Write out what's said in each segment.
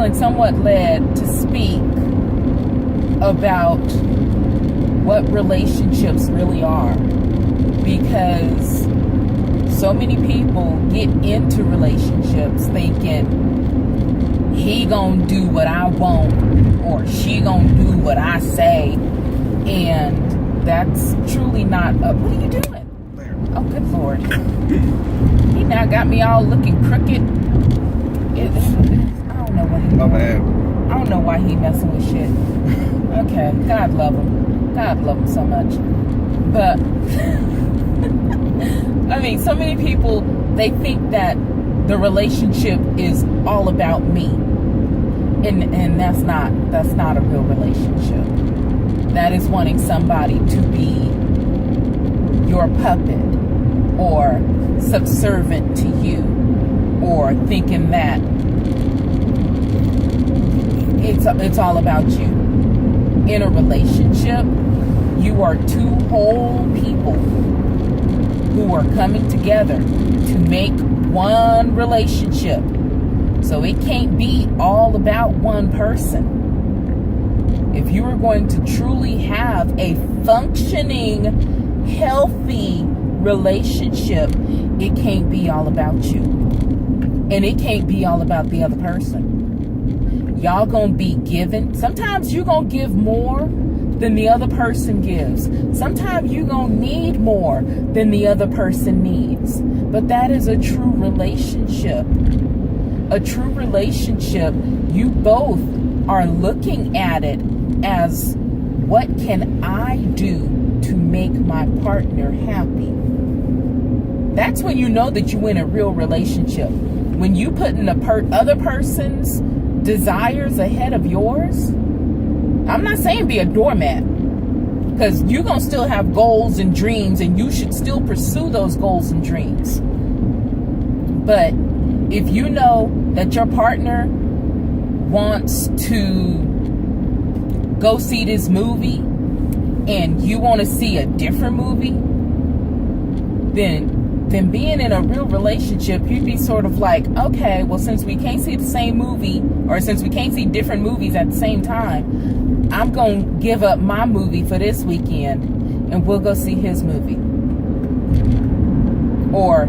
feeling somewhat led to speak about what relationships really are, because so many people get into relationships thinking he gonna do what I want or she gonna do what I say, and that's truly not what are you doing? Oh, good Lord. He now got me all looking crooked. I don't know what he doing. I don't know why he messing with shit. Okay, God love him. God love him so much. But I mean, so many people, they think that the relationship is all about me. And that's not a real relationship. That is wanting somebody to be your puppet or subservient to you, or thinking that it's all about you. In a relationship, you are two whole people who are coming together to make one relationship. So it can't be all about one person. If you are going to truly have a functioning, healthy relationship, it can't be all about you. And it can't be all about the other person. Y'all gonna be giving. Sometimes you're gonna give more than the other person gives. Sometimes you're gonna need more than the other person needs. But that is a true relationship. A true relationship, you both are looking at it as, what can I do to make my partner happy? That's when you know that you're in a real relationship. When you put in the other person's desires ahead of yours. I'm not saying be a doormat, because you're going to still have goals and dreams, and you should still pursue those goals and dreams. But if you know that your partner wants to go see this movie and you want to see a different movie, then being in a real relationship, you'd be sort of like, okay, well, since we can't see the same movie, or since we can't see different movies at the same time, I'm going to give up my movie for this weekend and we'll go see his movie. Or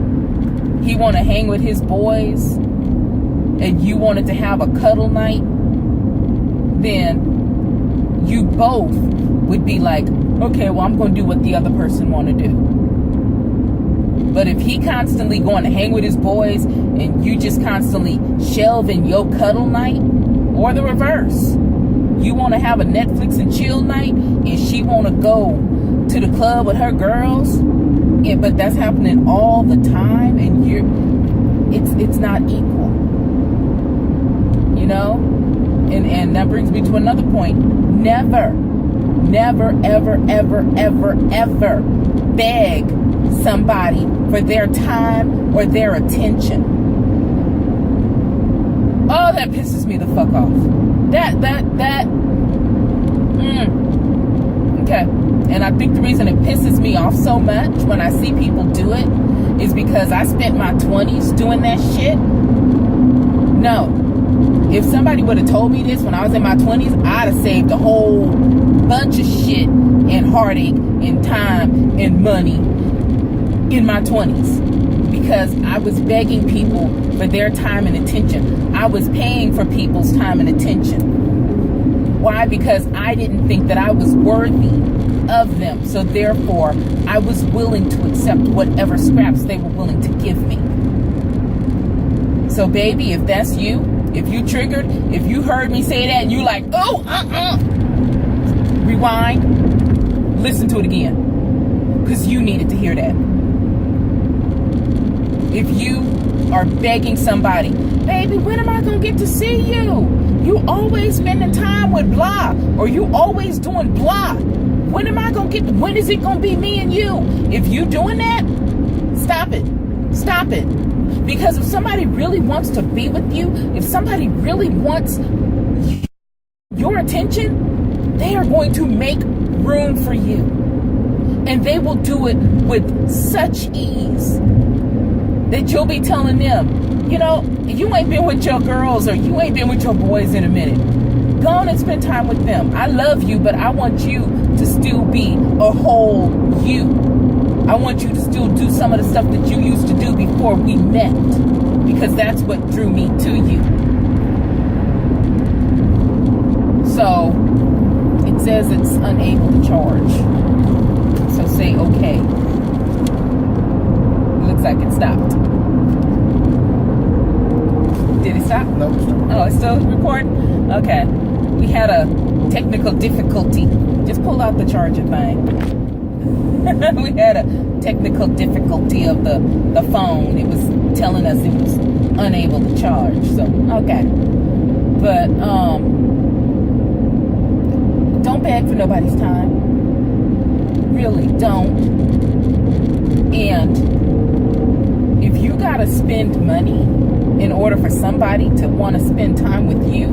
he want to hang with his boys and you wanted to have a cuddle night, then you both would be like, okay, well, I'm going to do what the other person want to do. But if he constantly going to hang with his boys and you just constantly shelving your cuddle night, or the reverse, you want to have a Netflix and chill night and she want to go to the club with her girls, but that's happening all the time, and it's not equal, you know? And that brings me to another point. Never, ever, ever, ever, ever beg somebody for their time or their attention. Oh, that pisses me the fuck off. Okay. And I think the reason it pisses me off so much when I see people do it is because I spent my 20s doing that shit. No. If somebody would have told me this when I was in my 20s, I'd have saved a whole bunch of shit and heartache and time and money in my 20s, because I was begging people for their time and attention. I was paying for people's time and attention. Why? Because I didn't think that I was worthy of them. So therefore, I was willing to accept whatever scraps they were willing to give me. So baby, if that's you, if you triggered, if you heard me say that and you like, oh, rewind, listen to it again, because you needed to hear that. If you are begging somebody, baby, when am I going to get to see you? You always spending time with blah, or you always doing blah. When am I going to get, when is it going to be me and you? If you doing that, stop it. Stop it. Because if somebody really wants to be with you, if somebody really wants your attention, they are going to make room for you. And they will do it with such ease. that you'll be telling them, you know, you ain't been with your girls or you ain't been with your boys in a minute. Go on and spend time with them. I love you, but I want you to still be a whole you. I want you to still do some of the stuff that you used to do before we met, because that's what drew me to you. So it says it's unable to charge. So say okay. Looks like it stopped. Did it stop? No. Oh, it's still recording? Okay. We had a technical difficulty. Just pull out the charger thing. We had a technical difficulty of the phone. It was telling us it was unable to charge. So, okay. But, don't beg for nobody's time. Really, don't. And if you gotta spend money in order for somebody to want to spend time with you,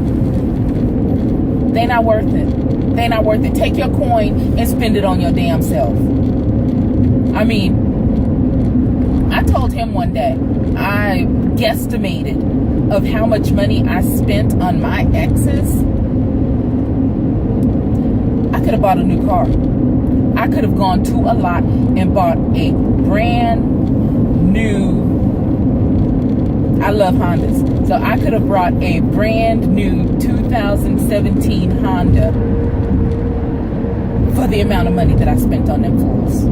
they not worth it. They not worth it. Take your coin and spend it on your damn self. I mean, I told him one day, I guesstimated of how much money I spent on my exes. I could have bought a new car. I could have gone to a lot and bought a brand new, I love Hondas, so I could have brought a brand new 2017 Honda for the amount of money that I spent on them fools.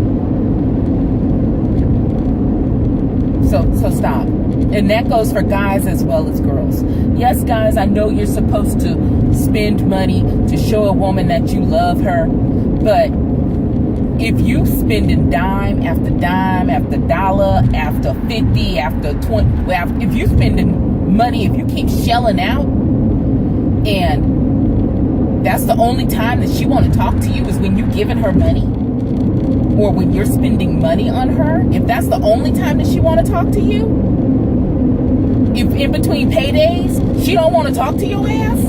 So stop. And that goes for guys as well as girls. Yes, guys, I know you're supposed to spend money to show a woman that you love her, but if you spending dime after dollar, after 50, after 20, if you spending money, if you keep shelling out, and that's the only time that she want to talk to you is when you giving her money, or when you're spending money on her, if that's the only time that she want to talk to you, if in between paydays she don't want to talk to your ass,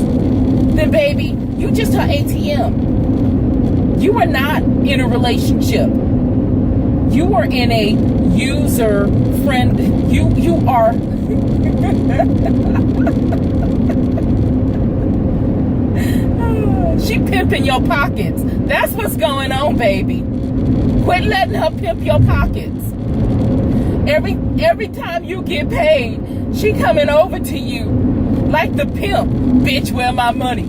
then baby, you just her ATM. You are not in a relationship. You are in a user friend. You are. She pimping your pockets. That's what's going on, baby. Quit letting her pimp your pockets. Every time you get paid, she coming over to you like the pimp. Bitch, where my money?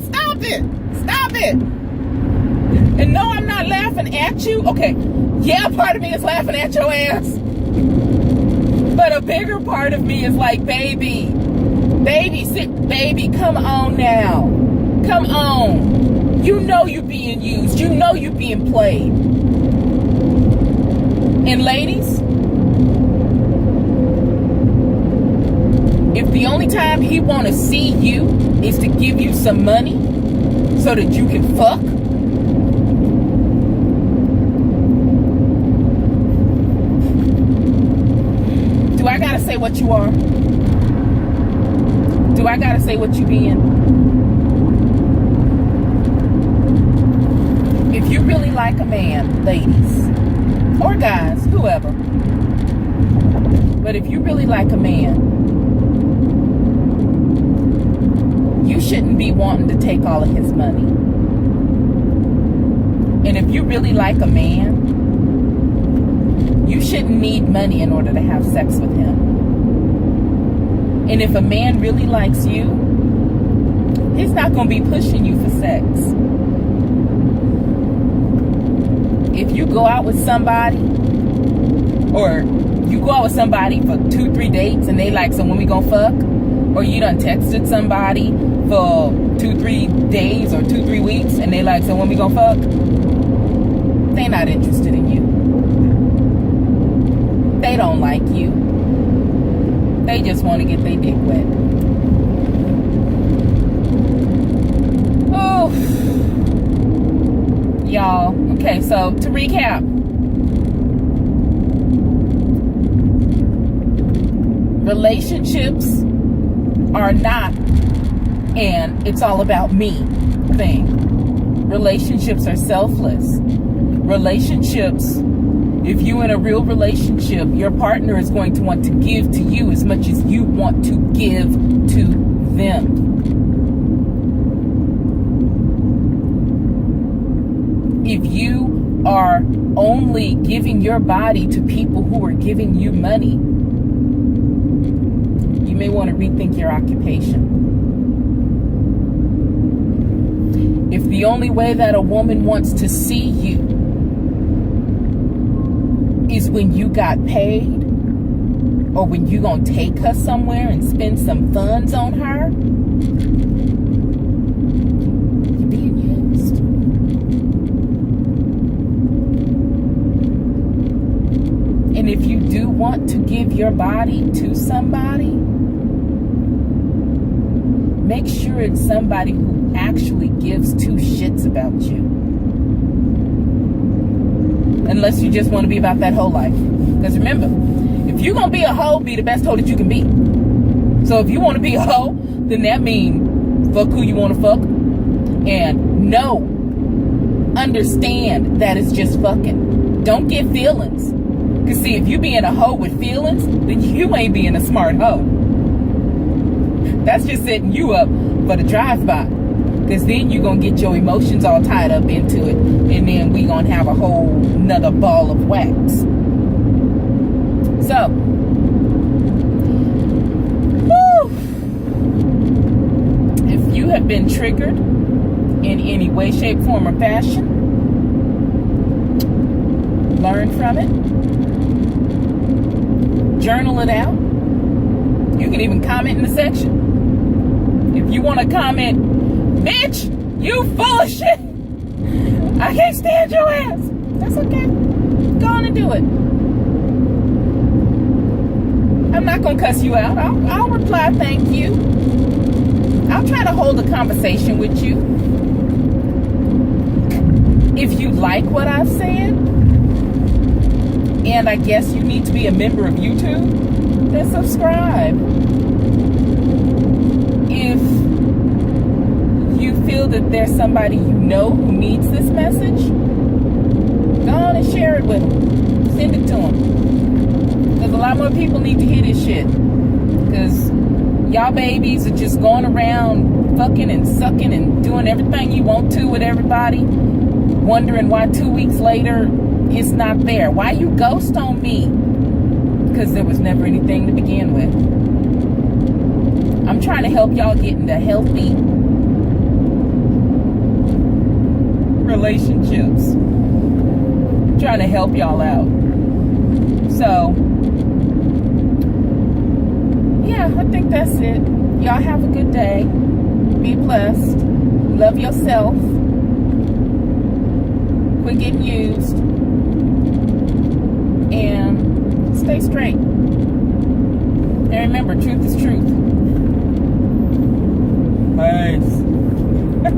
Stop it. Stop it. And no, I'm not laughing at you. Okay, yeah, part of me is laughing at your ass. But a bigger part of me is like, baby, come on now. Come on. You know you being used. You know you being played. And ladies, if the only time he want to see you is to give you some money so that you can fuck, do I gotta say what you are? Do I gotta say what you being? If you really like a man, ladies, or guys, whoever, but if you really like a man, you shouldn't be wanting to take all of his money. And if you really like a man, you shouldn't need money in order to have sex with him. And if a man really likes you, he's not going to be pushing you for sex. If you go out with somebody, or you go out with somebody for 2-3 dates and they like, so when we gonna fuck? Or you done texted somebody for 2-3 days or 2-3 weeks and they like, so when we gonna fuck? They not interested in you. They don't like you. They just want to get their dick wet. Oh, y'all. Okay, so to recap, relationships are not an it's all about me thing. Relationships are selfless. Relationships If you in a real relationship, your partner is going to want to give to you as much as you want to give to them. If you are only giving your body to people who are giving you money, you may want to rethink your occupation. If the only way that a woman wants to see you is when you got paid, or when you gonna take her somewhere and spend some funds on her, you're being used. And if you do want to give your body to somebody, make sure it's somebody who actually gives two shits about you. Unless you just want to be about that whole life. Because remember, if you're going to be a hoe, be the best hoe that you can be. So if you want to be a hoe, then that means fuck who you want to fuck. And understand that it's just fucking. Don't get feelings. Because see, if you being a hoe with feelings, then you ain't being a smart hoe. That's just setting you up for the drive-by. Because then you're going to get your emotions all tied up into it. And then we're going to have a whole nother ball of wax. So, if you have been triggered in any way, shape, form, or fashion, learn from it. Journal it out. You can even comment in the section. If you want to comment, bitch, you full of shit, I can't stand your ass, that's okay. Go on and do it. I'm not going to cuss you out. I'll reply thank you. I'll try to hold a conversation with you. If you like what I've said, and I guess you need to be a member of YouTube, then subscribe. If you feel that there's somebody you know who needs this message, go on and share it with them. Send it to them. Because a lot more people need to hear this shit. Because y'all babies are just going around fucking and sucking and doing everything you want to with everybody, wondering why 2 weeks later it's not there. Why you ghost on me? Because there was never anything to begin with. I'm trying to help y'all get into healthy relationships. I'm trying to help y'all out. So, yeah, I think that's it. Y'all have a good day. Be blessed. Love yourself. Quit getting used. And stay straight. And remember, truth is truth. Peace.